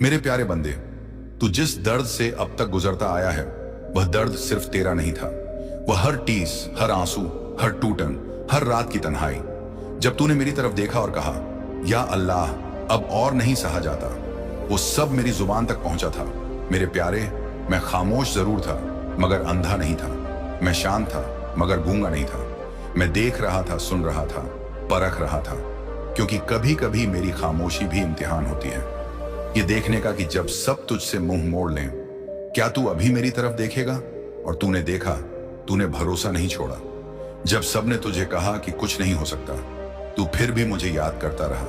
मेरे प्यारे बंदे, तू जिस दर्द से अब तक गुजरता आया है, वह दर्द सिर्फ तेरा नहीं था। वह हर टीस, हर आंसू, हर टूटन, हर रात की तन्हाई। जब तूने मेरी तरफ देखा और कहा, या अल्लाह, अब और नहीं सहा जाता, वो सब मेरी जुबान तक पहुंचा था। मेरे प्यारे, मैं खामोश जरूर था, मगर अंधा नहीं था। मैं शांत था, मगर गूंगा नहीं था। मैं देख रहा था, सुन रहा था, परख रहा था, क्योंकि कभी कभी मेरी खामोशी भी इम्तिहान होती है। ये देखने का कि जब सब तुझसे मुंह मोड़ लें, क्या तू अभी मेरी तरफ देखेगा? और तूने देखा, तूने भरोसा नहीं छोड़ा। जब सबने तुझे कहा कि कुछ नहीं हो सकता, तू फिर भी मुझे याद करता रहा,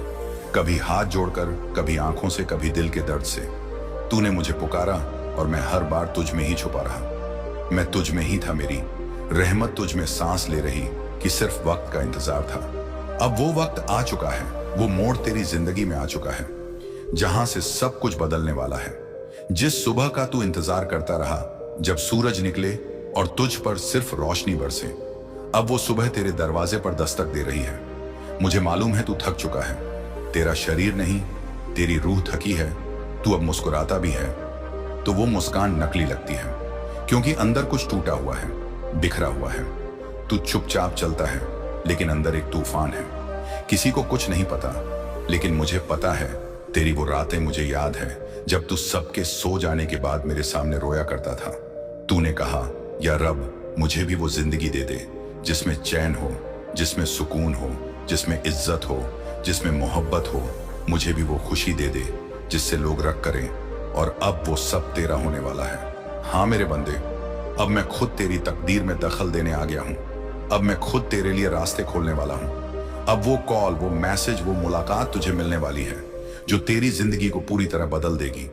कभी हाथ जोड़कर, कभी आंखों से, कभी दिल के दर्द से। तूने मुझे पुकारा और मैं हर बार तुझ में ही छुपा रहा। मैं तुझ में ही था, मेरी रहमत तुझ में सांस ले रही कि सिर्फ वक्त का इंतजार था। अब वो वक्त आ चुका है, वो मोड़ तेरी जिंदगी में आ चुका है, जहां से सब कुछ बदलने वाला है। जिस सुबह का तू इंतजार करता रहा, जब सूरज निकले और तुझ पर सिर्फ रोशनी बरसे, अब वो सुबह तेरे दरवाजे पर दस्तक दे रही है। मुझे मालूम है तू थक चुका है, तेरा शरीर नहीं, तेरी रूह थकी है। तू अब मुस्कुराता भी है तो वो मुस्कान नकली लगती है, क्योंकि अंदर कुछ टूटा हुआ है, बिखरा हुआ है। तू चुपचाप चलता है, लेकिन अंदर एक तूफान है। किसी को कुछ नहीं पता, लेकिन मुझे पता है। तेरी वो रातें मुझे याद है, जब तू सबके सो जाने के बाद मेरे सामने रोया करता था। तूने कहा, या रब, मुझे भी वो जिंदगी दे दे जिसमें चैन हो, जिसमें सुकून हो, जिसमें इज्जत हो, जिसमें मोहब्बत हो। मुझे भी वो खुशी दे दे जिससे लोग रख करें। और अब वो सब तेरा होने वाला है। हाँ मेरे बंदे, अब मैं खुद तेरी तकदीर में दखल देने आ गया हूं। अब मैं खुद तेरे लिए रास्ते खोलने वाला हूं। अब वो कॉल, वो मैसेज, वो मुलाकात तुझे मिलने वाली है, जो तेरी जिंदगी को पूरी तरह बदल देगी।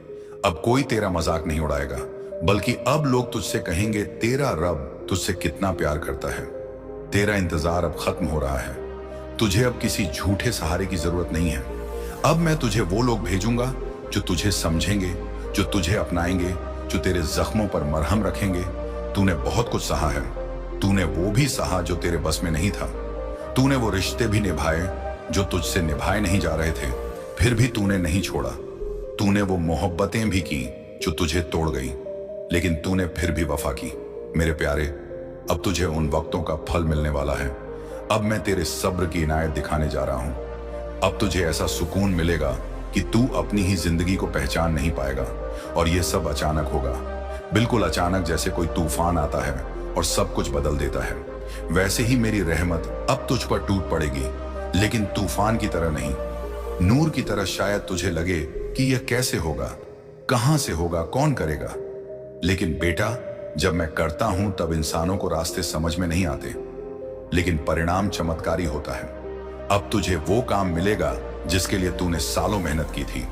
अब कोई तेरा मजाक नहीं उड़ाएगा, बल्कि अब लोग तुझसे कहेंगे, तेरा रब तुझसे कितना प्यार करता है। तेरा इंतजार अब खत्म हो रहा है। तुझे अब किसी झूठे सहारे की जरूरत नहीं है। अब मैं तुझे वो लोग भेजूंगा जो तुझे समझेंगे, जो तुझे अपनाएंगे, जो तेरे जख्मों पर मरहम रखेंगे। तूने बहुत कुछ सहा है। तूने वो भी सहा जो तेरे बस में नहीं था। तूने वो रिश्ते भी निभाए जो तुझसे निभाए नहीं जा रहे थे, फिर भी तूने नहीं छोड़ा। तूने वो मोहब्बतें भी की जो तुझे तोड़ गई, लेकिन तूने फिर भी वफा की। मेरे प्यारे, अब तुझे उन वक्तों का फल मिलने वाला है। अब मैं तेरे सब्र की इनायत दिखाने जा रहा हूं। अब तुझे ऐसा सुकून मिलेगा कि तू अपनी ही जिंदगी को पहचान नहीं पाएगा। और ये सब अचानक होगा, बिल्कुल अचानक, जैसे कोई तूफान आता है और सब कुछ बदल देता है। वैसे ही मेरी रहमत अब तुझ पर टूट पड़ेगी, लेकिन तूफान की तरह नहीं, नूर की तरह। शायद तुझे लगे कि यह कैसे होगा, कहां से होगा, कौन करेगा। लेकिन बेटा, जब मैं करता हूं तब इंसानों को रास्ते समझ में नहीं आते, लेकिन परिणाम चमत्कारी होता है। अब तुझे वो काम मिलेगा जिसके लिए तूने सालों मेहनत की थी।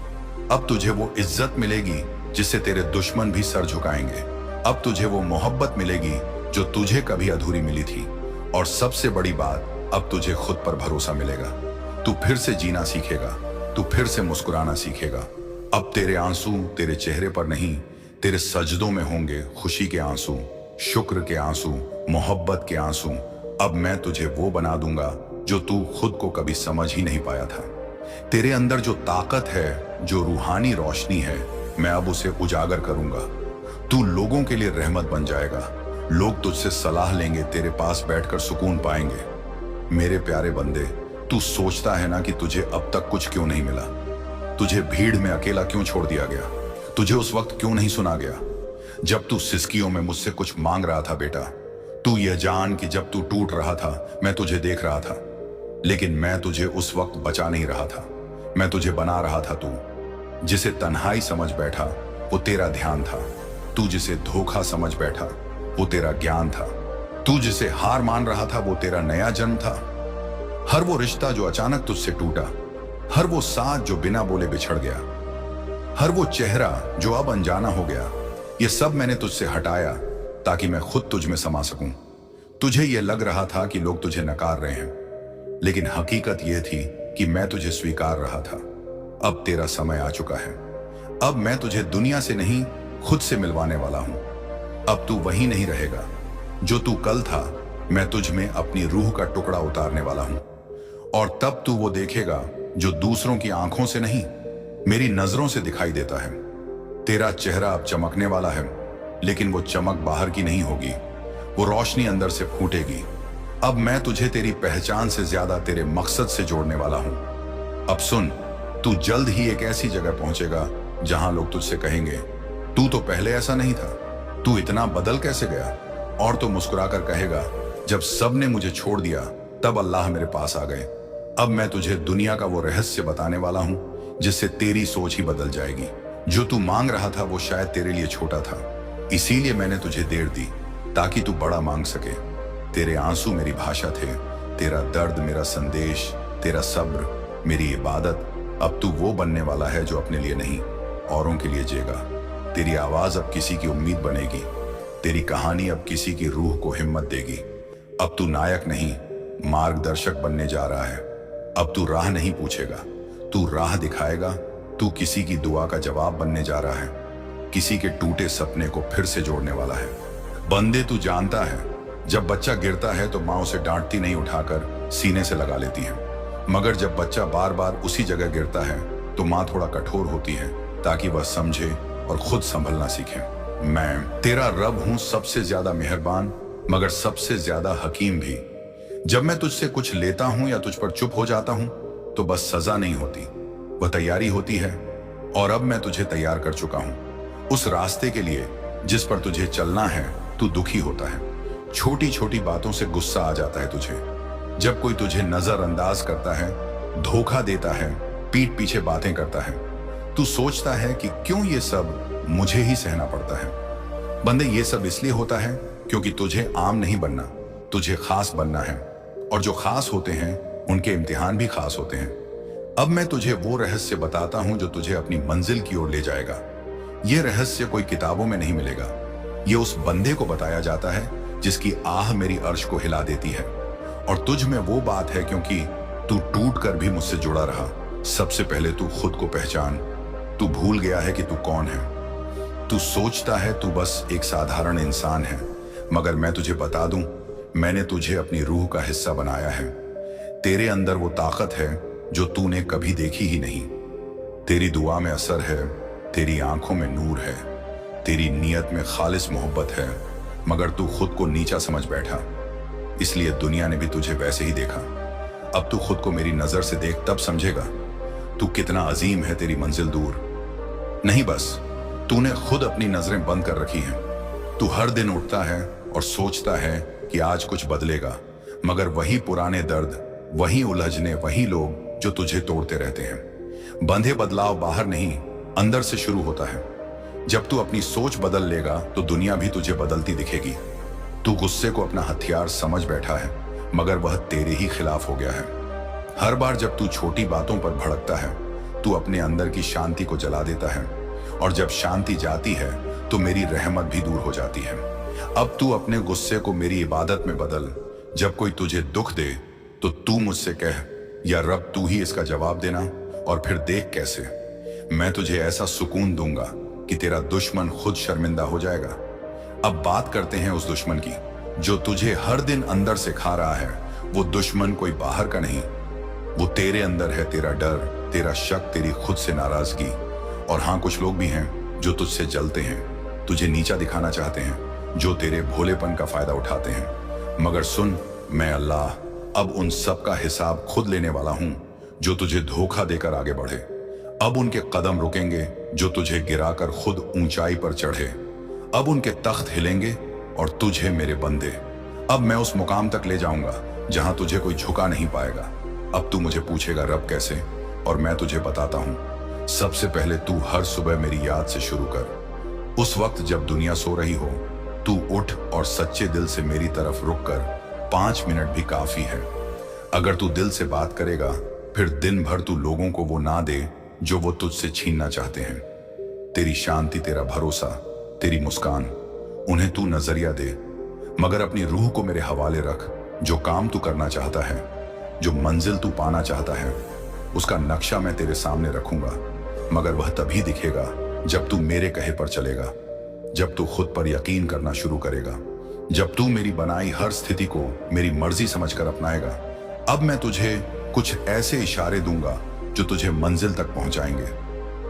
अब तुझे वो इज्जत मिलेगी जिससे तेरे दुश्मन भी सर झुकाएंगे। अब तुझे वो मोहब्बत मिलेगी जो तुझे कभी अधूरी मिली थी। और सबसे बड़ी बात, अब तुझे खुद पर भरोसा मिलेगा। तू फिर से जीना सीखेगा, तू फिर से मुस्कुराना सीखेगा। अब तेरे आंसू तेरे चेहरे पर नहीं, तेरे सजदों में होंगे खुशी के आंसू, शुक्र के आंसू, मोहब्बत के आंसू। अब मैं तुझे वो बना दूंगा जो तू खुद को कभी समझ ही नहीं पाया था। तेरे अंदर जो ताकत है, जो रूहानी रोशनी है, मैं अब उसे उजागर करूंगा। तू लोगों के लिए रहमत बन जाएगा। लोग तुझसे सलाह लेंगे, तेरे पास बैठकर सुकून पाएंगे। मेरे प्यारे बंदे, तू सोचता है ना कि तुझे अब तक कुछ क्यों नहीं मिला? तुझे भीड़ में अकेला क्यों छोड़ दिया गया? तुझे उस वक्त क्यों नहीं सुना गया जब तू सिसकियों में मुझसे कुछ मांग रहा था? बेटा, तू यह जान कि जब तू टूट रहा था, मैं तुझे देख रहा था, लेकिन मैं तुझे उस वक्त बचा नहीं रहा था। मैं तुझे बना रहा था। तू जिसे तन्हाई समझ बैठा, वो तेरा ध्यान था। तू जिसे धोखा समझ बैठा, वो तेरा ज्ञान था। तू जिसे हार मान रहा था, वो तेरा नया जन्म था। हर वो रिश्ता जो अचानक तुझसे टूटा, हर वो साथ जो बिना बोले बिछड़ गया, हर वो चेहरा जो अब अनजाना हो गया, ये सब मैंने तुझसे हटाया ताकि मैं खुद तुझ में समा सकूं। तुझे यह लग रहा था कि लोग तुझे नकार रहे हैं, लेकिन हकीकत यह थी कि मैं तुझे स्वीकार रहा था। अब तेरा समय आ चुका है। अब मैं तुझे दुनिया से नहीं, खुद से मिलवाने वाला हूं। अब तू वही नहीं रहेगा जो तू कल था। मैं तुझ में अपनी रूह का टुकड़ा उतारने वाला हूं, और तब तू वो देखेगा जो दूसरों की आंखों से नहीं, मेरी नजरों से दिखाई देता है। तेरा चेहरा अब चमकने वाला है, लेकिन वो चमक बाहर की नहीं होगी, वो रोशनी अंदर से फूटेगी। अब मैं तुझे तेरी पहचान से ज्यादा तेरे मकसद से जोड़ने वाला हूं। अब सुन, तू जल्द ही एक ऐसी जगह पहुंचेगा जहां लोग तुझसे कहेंगे, तू तो पहले ऐसा नहीं था, तू इतना बदल कैसे गया? और तो मुस्कुराकर कहेगा, जब सब ने मुझे छोड़ दिया तब अल्लाह मेरे पास आ गए। अब मैं तुझे दुनिया का वो रहस्य बताने वाला हूं जिससे तेरी सोच ही बदल जाएगी। जो तू मांग रहा था वो शायद तेरे लिए छोटा था, इसीलिए मैंने तुझे देर दी ताकि तू बड़ा मांग सके। तेरे आंसू मेरी भाषा थे, तेरा दर्द मेरा संदेश, तेरा सब्र मेरी इबादत। अब तू वो बनने वाला है जो अपने लिए नहीं, औरों के लिए जिएगा। तेरी आवाज अब किसी की उम्मीद बनेगी, तेरी कहानी अब किसी की रूह को हिम्मत देगी। अब तू नायक नहीं, मार्गदर्शक बनने जा रहा है। अब तू राह नहीं पूछेगा, तू राह दिखाएगा। तू किसी की दुआ का जवाब बनने जा रहा है, किसी के टूटे सपने को फिर से जोड़ने वाला है। बंदे, तू जानता है, जब बच्चा गिरता है तो माँ उसे डांटती नहीं, उठाकर सीने से लगा लेती है। मगर जब बच्चा बार बार उसी जगह गिरता है तो माँ थोड़ा कठोर होती है ताकि वह समझे और खुद संभलना सीखे। मैं तेरा रब हूं, सबसे ज्यादा मेहरबान मगर सबसे ज्यादा हकीम भी। जब मैं तुझसे कुछ लेता हूं या तुझ पर चुप हो जाता हूं तो बस सजा नहीं होती, वह तैयारी होती है। और अब मैं तुझे तैयार कर चुका हूं उस रास्ते के लिए जिस पर तुझे चलना है। तू दुखी होता है, छोटी छोटी बातों से गुस्सा आ जाता है तुझे। जब कोई तुझे नजरअंदाज करता है, धोखा देता है, पीठ पीछे बातें करता है, तू सोचता है कि क्यों ये सब मुझे ही सहना पड़ता है। बंदे, ये सब इसलिए होता है क्योंकि तुझे आम नहीं बनना, तुझे खास बनना है। और जो खास होते हैं उनके इम्तिहान भी खास होते हैं। अब मैं तुझे वो रहस्य बताता हूं जो तुझे अपनी मंजिल की ओर ले जाएगा। ये रहस्य कोई किताबों में नहीं मिलेगा, ये उस बंदे को बताया जाता है जिसकी आह मेरी अर्श को हिला देती है। और तुझ में वो बात है क्योंकि तू टूट कर भी मुझसे जुड़ा रहा। सबसे पहले तू खुद को पहचान। तू भूल गया है कि तू कौन है। तू सोचता है तू बस एक साधारण इंसान है, मगर मैं तुझे बता दूं, मैंने तुझे अपनी रूह का हिस्सा बनाया है। तेरे अंदर वो ताकत है जो तूने कभी देखी ही नहीं। तेरी दुआ में असर है, तेरी आंखों में नूर है, तेरी नीयत में खालिस मोहब्बत है, मगर तू खुद को नीचा समझ बैठा, इसलिए दुनिया ने भी तुझे वैसे ही देखा। अब तू खुद को मेरी नजर से देख, तब समझेगा तू कितना अजीम है। तेरी मंजिल दूर नहीं, बस तूने खुद अपनी नजरें बंद कर रखी हैं। तू हर दिन उठता है और सोचता है कि आज कुछ बदलेगा, मगर वही पुराने दर्द, वही उलझने, वही लोग जो तुझे तोड़ते रहते हैं। बंधे बदलाव बाहर नहीं, अंदर से शुरू होता है। जब तू अपनी सोच बदल लेगा तो दुनिया भी तुझे बदलती दिखेगी। तू गुस्से को अपना हथियार समझ बैठा है, मगर वह तेरे ही खिलाफ हो गया है। हर बार जब तू छोटी बातों पर भड़कता है, तू अपने अंदर की शांति को जला देता है, और जब शांति जाती है तो मेरी रहमत भी दूर हो जाती है। अब तू अपने गुस्से को मेरी इबादत में बदल। जब कोई तुझे दुख दे तो तू मुझसे कह, या रब तू ही इसका जवाब देना, और फिर देख कैसे मैं तुझे ऐसा सुकून दूंगा कि तेरा दुश्मन खुद शर्मिंदा हो जाएगा। अब बात करते हैं उस दुश्मन की जो तुझे हर दिन अंदर से खा रहा है। वो दुश्मन कोई बाहर का नहीं, वो तेरे अंदर है। तेरा डर, तेरा शक, तेरी खुद से नाराजगी। और हाँ, कुछ लोग भी हैं जो तुझसे जलते हैं, तुझे नीचा दिखाना चाहते हैं, जो तेरे भोलेपन का फायदा उठाते हैं। मगर सुन, मैं अल्लाह अब उन सब का हिसाब खुद लेने वाला हूं जो तुझे धोखा देकर आगे बढ़े। अब उनके कदम रुकेंगे जो तुझे गिराकर खुद ऊंचाई पर चढ़े। अब उनके तख्त हिलेंगे और तुझे मेरे बंदे, अब मैं उस मुकाम तक ले जाऊंगा जहां तुझे कोई झुका नहीं पाएगा। अब तू मुझे पूछेगा रब कैसे, और मैं तुझे बताता हूं। सबसे पहले तू हर सुबह मेरी याद से शुरू कर। उस वक्त जब दुनिया सो रही हो, तू उठ और सच्चे दिल से मेरी तरफ रुक कर 5 मिनट भी काफी है। अगर तू दिल से बात करेगा, फिर दिन भर तू लोगों को वो ना दे जो वो तुझसे छीनना चाहते हैं। तेरी शांति, तेरा भरोसा, तेरी मुस्कान, उन्हें तू नजरिया दे, मगर अपनी रूह को मेरे हवाले रख। जो काम तू करना चाहता है, जो मंजिल तू पाना चाहता है, उसका नक्शा मैं तेरे सामने रखूंगा, मगर वह तभी दिखेगा जब तू मेरे कहे पर चलेगा, जब तू खुद पर यकीन करना शुरू करेगा, जब तू मेरी बनाई हर स्थिति को मेरी मर्जी समझकर अपनाएगा। अब मैं तुझे कुछ ऐसे इशारे दूंगा जो तुझे मंजिल तक पहुंचाएंगे।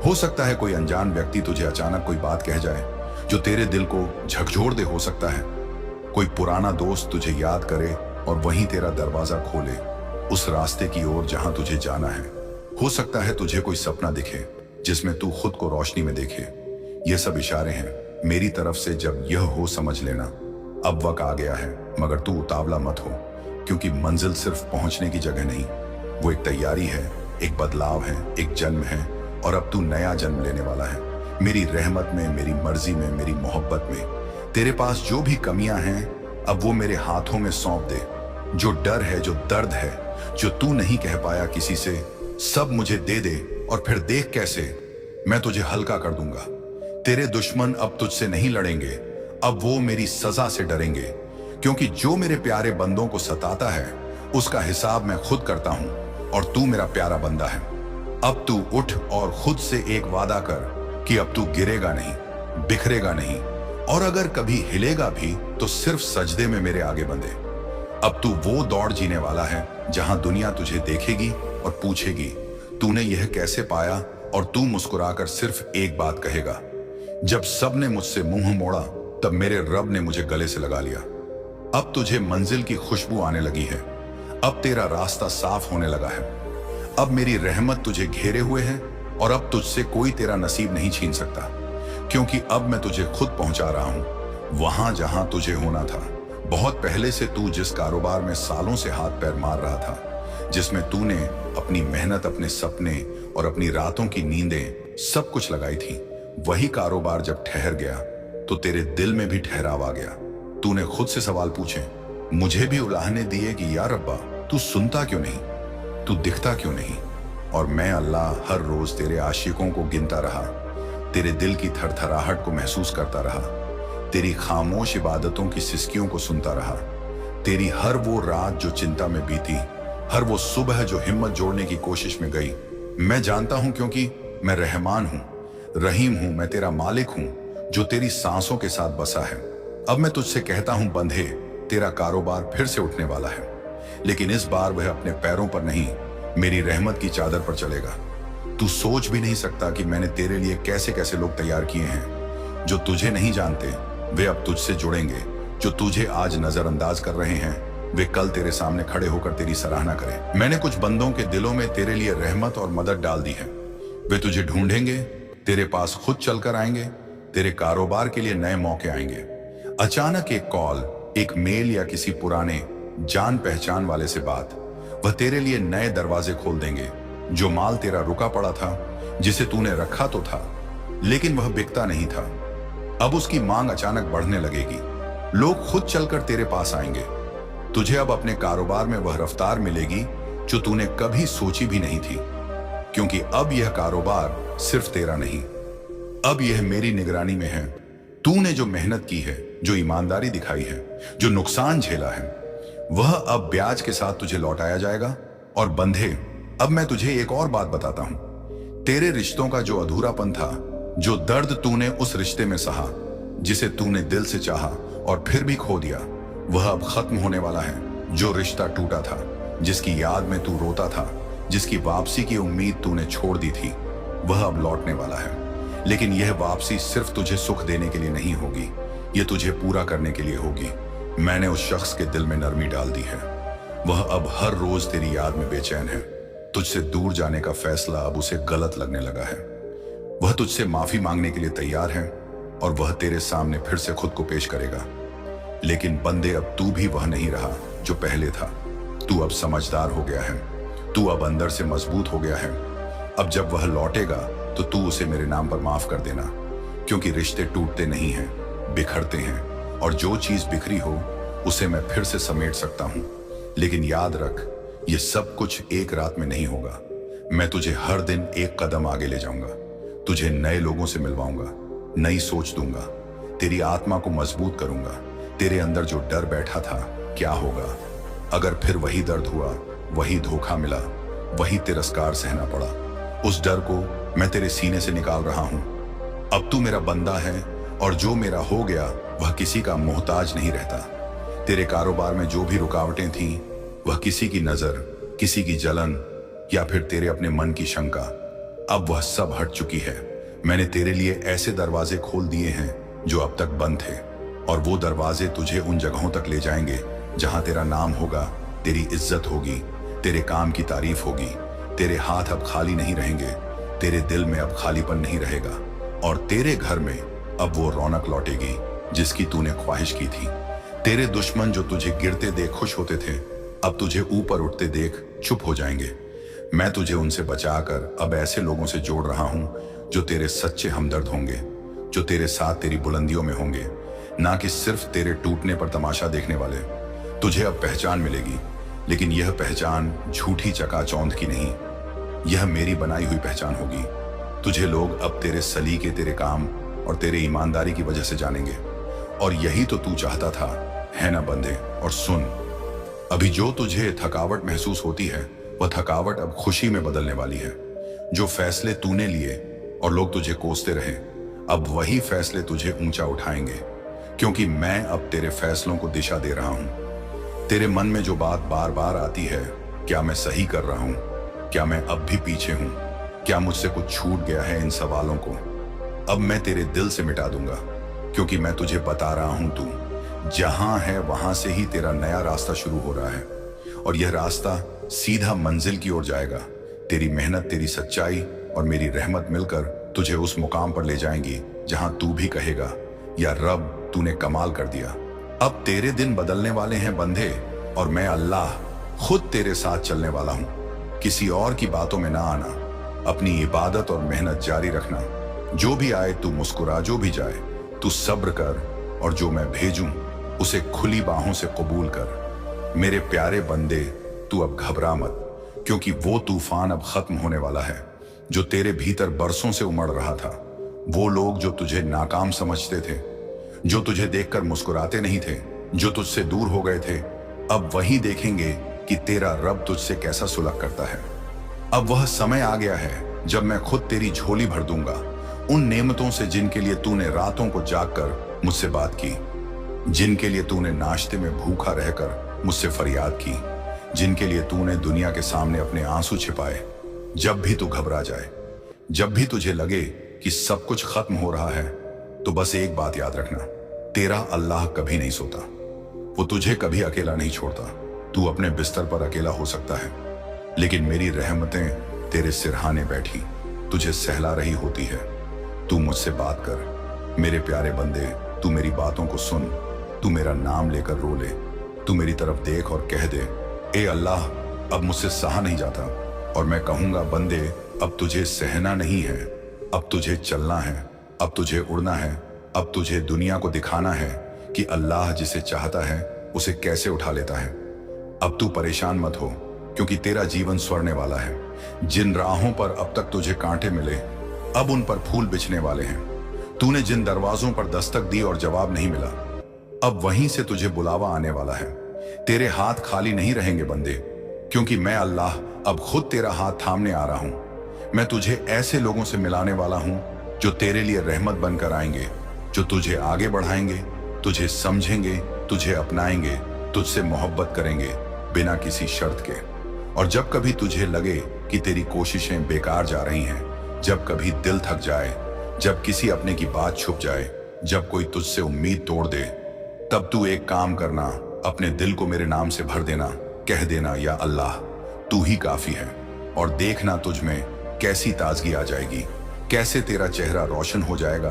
हो सकता है कोई अनजान व्यक्ति तुझे अचानक कोई बात कह जाए जो तेरे दिल को झकझोर दे। हो सकता है कोई पुराना दोस्त तुझे याद करे और वहीं तेरा दरवाजा खोले उस रास्ते की ओर जहां तुझे जाना है। हो सकता है तुझे कोई सपना दिखे जिसमें तू खुद को रोशनी में देखे। ये सब इशारे हैं मेरी तरफ से। जब यह हो समझ लेना अब वक्त आ गया है, मगर तू उतावला मत हो, क्योंकि मंजिल सिर्फ पहुंचने की जगह नहीं, वो एक तैयारी है, एक बदलाव है, एक जन्म है। और अब तू नया जन्म लेने वाला है, मेरी रहमत में, मेरी मर्जी में, मेरी मोहब्बत में। तेरे पास जो भी कमियां हैं अब वो मेरे हाथों में सौंप दे। जो डर है, जो दर्द है, जो तू नहीं कह पाया किसी से, सब मुझे दे दे और फिर देख कैसे मैं तुझे हल्का कर दूंगा। तेरे दुश्मन अब तुझसे नहीं लड़ेंगे, अब वो मेरी सजा से डरेंगे, क्योंकि जो मेरे प्यारे बंदों को सताता है उसका हिसाब मैं खुद करता हूं और तू मेरा प्यारा बंदा है। अब तू उठ और खुद से एक वादा कर कि अब तू गिरेगा नहीं, बिखरेगा नहीं, और अगर कभी हिलेगा भी तो सिर्फ सजदे में मेरे आगे बंधे। अब तू वो दौड़ जीने वाला है जहां दुनिया तुझे देखेगी और पूछेगी तूने यह कैसे पाया, और तू मुस्कुराकर सिर्फ एक बात कहेगा, जब सब ने मुझसे मुंह मोड़ा तब मेरे रब ने मुझे गले से लगा लिया। अब तुझे मंजिल की खुशबू आने लगी है, अब तेरा रास्ता साफ होने लगा है, अब मेरी रहमत तुझे घेरे हुए है और अब तुझसे कोई तेरा नसीब नहीं छीन सकता, क्योंकि अब मैं तुझे खुद पहुंचा रहा हूं वहां जहां तुझे होना था। बहुत पहले से तू जिस कारोबार में सालों से हाथ पैर मार रहा था, जिसमें तूने अपनी मेहनत, अपने सपने और अपनी रातों की नींदें सब कुछ लगाई थी, वही कारोबार जब ठहर गया तो तेरे दिल में भी ठहराव आ गया। तूने खुद से सवाल पूछे, मुझे भी उलाहने दिए कि या रब्बा तू सुनता क्यों नहीं, तू दिखता क्यों नहीं। और मैं अल्लाह हर रोज तेरे आशिकों को गिनता रहा, तेरे दिल की थरथराहट को महसूस करता रहा, तेरी खामोश इबादतों की सिसकियों को सुनता रहा, तेरी हर वो रात जो चिंता में बीती, हर वो सुबह जो हिम्मत जोड़ने की कोशिश में गई। मैं जानता हूं क्योंकि मैं रहमान हूं, रहीम हूं, मैं तेरा मालिक हूं जो तेरी सांसों के साथ बसा है। अब मैं तुझसे कहता हूं बंधे, तेरा कारोबार फिर से उठने वाला है, लेकिन इस बार वह अपने पैरों पर नहीं, मेरी रहमत की चादर पर चलेगा। तू सोच भी नहीं सकता कि मैंने तेरे लिए कैसे कैसे लोग तैयार किए हैं। जो तुझे नहीं जानते वे अब तुझसे जुड़ेंगे, जो तुझे आज नजरअंदाज कर रहे हैं वे कल तेरे सामने खड़े होकर तेरी सराहना करें। मैंने कुछ बंदों के दिलों में तेरे लिए रहमत और मदद डाल दी है, वे तुझे ढूंढेंगे, तेरे पास खुद चलकर आएंगे, तेरे कारोबार के लिए नए मौके आएंगे। अचानक एक कॉल, एक मेल या किसी पुराने जान पहचान वाले से बात, वह तेरे लिए नए दरवाजे खोल देंगे। जो माल तेरा रुका पड़ा था, जिसे तूने रखा तो था लेकिन वह बिकता नहीं था, अब उसकी मांग अचानक बढ़ने लगेगी। लोग खुद चलकर तेरे पास आएंगे। तुझे अब अपने कारोबार में वह रफ्तार मिलेगी जो तूने कभी सोची भी नहीं थी, क्योंकि अब यह कारोबार सिर्फ तेरा नहीं, अब यह मेरी निगरानी में है। तूने जो मेहनत की है, जो ईमानदारी दिखाई है, जो नुकसान झेला है, वह अब ब्याज के साथ तुझे लौटाया जाएगा। और बंधे, अब मैं तुझे एक और बात बताता हूं, तेरे रिश्तों का जो अधूरापन था, जो दर्द तूने उस रिश्ते में सहा, जिसे तूने दिल से चाहा और फिर भी खो दिया, वह अब खत्म होने वाला है। जो रिश्ता टूटा था, जिसकी याद में तू रोता था, जिसकी वापसी की उम्मीद तूने छोड़ दी थी, वह अब लौटने वाला है। लेकिन यह वापसी सिर्फ तुझे सुख देने के लिए नहीं होगी, यह तुझे पूरा करने के लिए होगी। मैंने उस शख्स के दिल में नरमी डाल दी है, वह अब हर रोज तेरी याद में बेचैन है। तुझसे दूर जाने का फैसला अब उसे गलत लगने लगा है। वह तुझसे माफी मांगने के लिए तैयार है और वह तेरे सामने फिर से खुद को पेश करेगा। लेकिन बंदे, अब तू भी वह नहीं रहा जो पहले था। तू अब समझदार हो गया है, तू अब अंदर से मजबूत हो गया है। अब जब वह लौटेगा तो तू उसे मेरे नाम पर माफ कर देना, क्योंकि रिश्ते टूटते नहीं हैं, बिखरते हैं, और जो चीज बिखरी हो उसे मैं फिर से समेट सकता हूं। लेकिन याद रख, ये सब कुछ एक रात में नहीं होगा। मैं तुझे हर दिन एक कदम आगे ले जाऊंगा, तुझे नए लोगों से मिलवाऊंगा, नई सोच दूंगा, तेरी आत्मा को मजबूत करूंगा। तेरे अंदर जो डर बैठा था, क्या होगा अगर फिर वही दर्द हुआ, वही धोखा मिला, वही तिरस्कार सहना पड़ा। उस डर को मैं तेरे सीने से निकाल रहा हूं। अब तू मेरा बंदा है और जो मेरा हो गया वह किसी का मोहताज नहीं रहता। तेरे कारोबार में जो भी रुकावटें थीं, वह किसी की नजर, किसी की जलन या फिर तेरे अपने मन की शंका, अब वह सब हट चुकी है। मैंने तेरे लिए ऐसे दरवाजे खोल दिए हैं जो अब तक बंद थे, और वो दरवाजे तुझे उन जगहों तक ले जाएंगे जहां तेरा नाम होगा, तेरी इज्जत होगी, तेरे काम की तारीफ होगी। तेरे हाथ अब खाली नहीं रहेंगे, तेरे दिल में अब खालीपन नहीं रहेगा, और तेरे घर में अब वो रौनक लौटेगी जिसकी तूने ख्वाहिश की थी। तेरे दुश्मन जो तुझे गिरते देख खुश होते थे, अब तुझे ऊपर उठते देख चुप हो जाएंगे। मैं तुझे उनसे बचाकर अब ऐसे लोगों से जोड़ रहा हूं जो तेरे सच्चे हमदर्द होंगे, जो तेरे साथ तेरी बुलंदियों में होंगे, ना कि सिर्फ तेरे टूटने पर तमाशा देखने वाले। तुझे अब पहचान मिलेगी, लेकिन यह पहचान झूठी चकाचौंध की नहीं, यह मेरी बनाई हुई पहचान होगी। तुझे लोग अब तेरे सलीके, तेरे काम और तेरे ईमानदारी की वजह से जानेंगे, और यही तो तू चाहता था, है ना बंदे? और सुन, अभी जो तुझे थकावट महसूस होती है, वह थकावट अब खुशी में बदलने वाली है। जो फैसले तूने लिए और लोग तुझे कोसते रहे, अब वही फैसले तुझे ऊंचा उठाएंगे, क्योंकि मैं अब तेरे फैसलों को दिशा दे रहा हूं। तेरे मन में जो बात बार बार आती है, क्या मैं सही कर रहा हूं? क्या मैं अब भी पीछे हूं? क्या मुझसे कुछ छूट गया है? इन सवालों को अब मैं तेरे दिल से मिटा दूंगा, क्योंकि मैं तुझे बता रहा हूं, तू जहां है वहां से ही तेरा नया रास्ता शुरू हो रहा है, और यह रास्ता सीधा मंजिल की ओर जाएगा। तेरी मेहनत, तेरी सच्चाई और मेरी रहमत मिलकर तुझे उस मुकाम पर ले जाएंगी जहां तू भी कहेगा, या रब, तूने कमाल कर दिया। अब तेरे दिन बदलने वाले हैं बंदे, और मैं अल्लाह खुद तेरे साथ चलने वाला हूं। किसी और की बातों में ना आना, अपनी इबादत और मेहनत जारी रखना। जो भी आए तू मुस्कुरा, जो भी जाए तू सब्र कर, और जो मैं भेजूं उसे खुली बाहों से कबूल कर। मेरे प्यारे बंदे, तू अब घबरा मत, क्योंकि वो तूफान अब खत्म होने वाला है जो तेरे भीतर बरसों से उमड़ रहा था। वो लोग जो तुझे नाकाम समझते थे, जो तुझे देखकर मुस्कुराते नहीं थे, जो तुझसे दूर हो गए थे, अब वही देखेंगे कि तेरा रब तुझसे कैसा सुलह करता है। अब वह समय आ गया है जब मैं खुद तेरी झोली भर दूंगा उन नेमतों से जिनके लिए तूने रातों को जागकर मुझसे बात की, जिनके लिए तूने नाश्ते में भूखा रहकर मुझसे फरियाद की, जिनके लिए तूने दुनिया के सामने अपने आंसू छिपाए। जब भी तू घबरा जाए, जब भी तुझे लगे कि सब कुछ खत्म हो रहा है, तो बस एक बात याद रखना, तेरा अल्लाह कभी नहीं सोता। वो तुझे कभी अकेला नहीं छोड़ता। तू अपने बिस्तर पर अकेला हो सकता है, लेकिन मेरी रहमतें तेरे सिरहाने बैठी तुझे सहला रही होती है। तू मुझसे बात कर मेरे प्यारे बंदे, तू मेरी बातों को सुन, तू मेरा नाम लेकर रो ले, तू मेरी तरफ देख और कह दे, ए अल्लाह, अब मुझसे सहा नहीं जाता। और मैं कहूंगा, बंदे, अब तुझे सहना नहीं है, अब तुझे चलना है, अब तुझे उड़ना है, अब तुझे दुनिया को दिखाना है कि अल्लाह जिसे चाहता है उसे कैसे उठा लेता है। अब तू परेशान मत हो, क्योंकि तेरा जीवन स्वरने वाला है। जिन राहों पर अब तक तुझे कांटे मिले, अब उन पर फूल बिछने वाले हैं। तूने जिन दरवाजों पर दस्तक दी और जवाब नहीं मिला, अब वहीं से तुझे बुलावा आने वाला है। तेरे हाथ खाली नहीं रहेंगे बंदे, क्योंकि मैं अल्लाह अब खुद तेरा हाथ थामने आ रहा हूं। मैं तुझे ऐसे लोगों से मिलाने वाला हूं जो तेरे लिए रहमत बनकर आएंगे, जो तुझे आगे बढ़ाएंगे, तुझे समझेंगे, तुझे अपनाएंगे, तुझसे मोहब्बत करेंगे बिना किसी शर्त के। और जब कभी तुझे लगे कि तेरी कोशिशें बेकार जा रही हैं, जब कभी दिल थक जाए, जब किसी अपने की बात छुप जाए, जब कोई तुझसे उम्मीद तोड़ दे, तब तू एक काम करना, अपने दिल को मेरे नाम से भर देना, कह देना, या अल्लाह, तू ही काफी है। और देखना तुझ में कैसी ताजगी आ जाएगी, कैसे तेरा चेहरा रोशन हो जाएगा,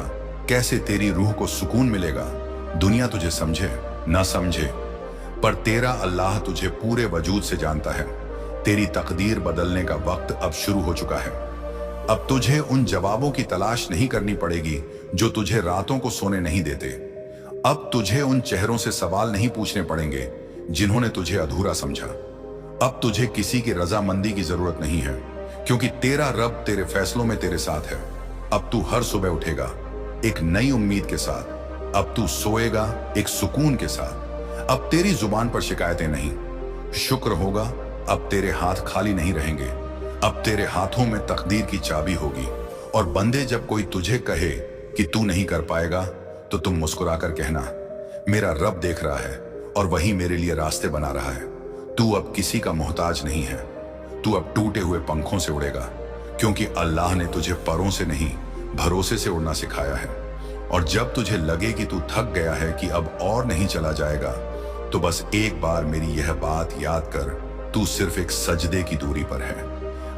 कैसे तेरी रूह को सुकून मिलेगा। दुनिया तुझे समझे ना समझे, पर तेरा अल्लाह तुझे पूरे वजूद से जानता है। तेरी तकदीर बदलने का वक्त अब शुरू हो चुका है। अब तुझे उन जवाबों की तलाश नहीं करनी पड़ेगी जो तुझे रातों को सोने नहीं देते। अब तुझे उन चेहरों से सवाल नहीं पूछने पड़ेंगे जिन्होंने तुझे अधूरा समझा। अब तुझे किसी की रजामंदी की जरूरत नहीं है, क्योंकि तेरा रब तेरे फैसलों में तेरे साथ है। अब तू हर सुबह उठेगा एक नई उम्मीद के साथ, अब तू सोएगा एक सुकून के साथ। अब तेरी जुबान पर शिकायतें नहीं, शुक्र होगा। अब तेरे हाथ खाली नहीं रहेंगे, अब तेरे हाथों में तकदीर की चाबी होगी। और बंदे, जब कोई तुझे कहे कि तू नहीं कर पाएगा, तो तुम मुस्कुराकर कहना, मेरा रब देख रहा है और वही मेरे लिए रास्ते बना रहा है। तू अब किसी का मोहताज नहीं है, तू अब टूटे हुए पंखों से उड़ेगा, क्योंकि अल्लाह ने तुझे परों से नहीं भरोसे से उड़ना सिखाया है। और जब तुझे लगे कि तू थक गया है, कि अब और नहीं चला जाएगा, तो बस एक बार मेरी यह बात याद कर, तू सिर्फ एक सजदे की दूरी पर है।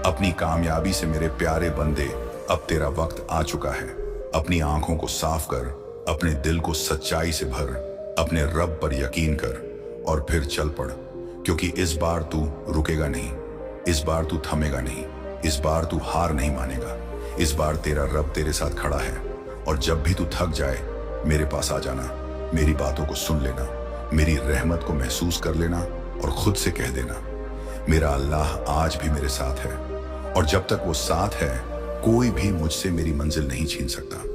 अपनी कामयाबी से मेरे प्यारे बंदे, अब तेरा वक्त आ चुका है। अपनी आंखों को साफ कर, अपने दिल को सच्चाई से भर, अपने रब पर यकीन कर और फिर चल पड़। क्योंकि इस बार तू रुकेगा नहीं, इस बार तू थमेगा नहीं, इस बार तू हार नहीं मानेगा। इस बार तेरा रब तेरे साथ खड़ा है। और जब भी तू थक जाए, मेरे पास आ जाना, मेरी बातों को सुन लेना, मेरी रहमत को महसूस कर लेना और खुद से कह देना, मेरा अल्लाह आज भी मेरे साथ है। और जब तक वो साथ है, कोई भी मुझसे मेरी मंजिल नहीं छीन सकता।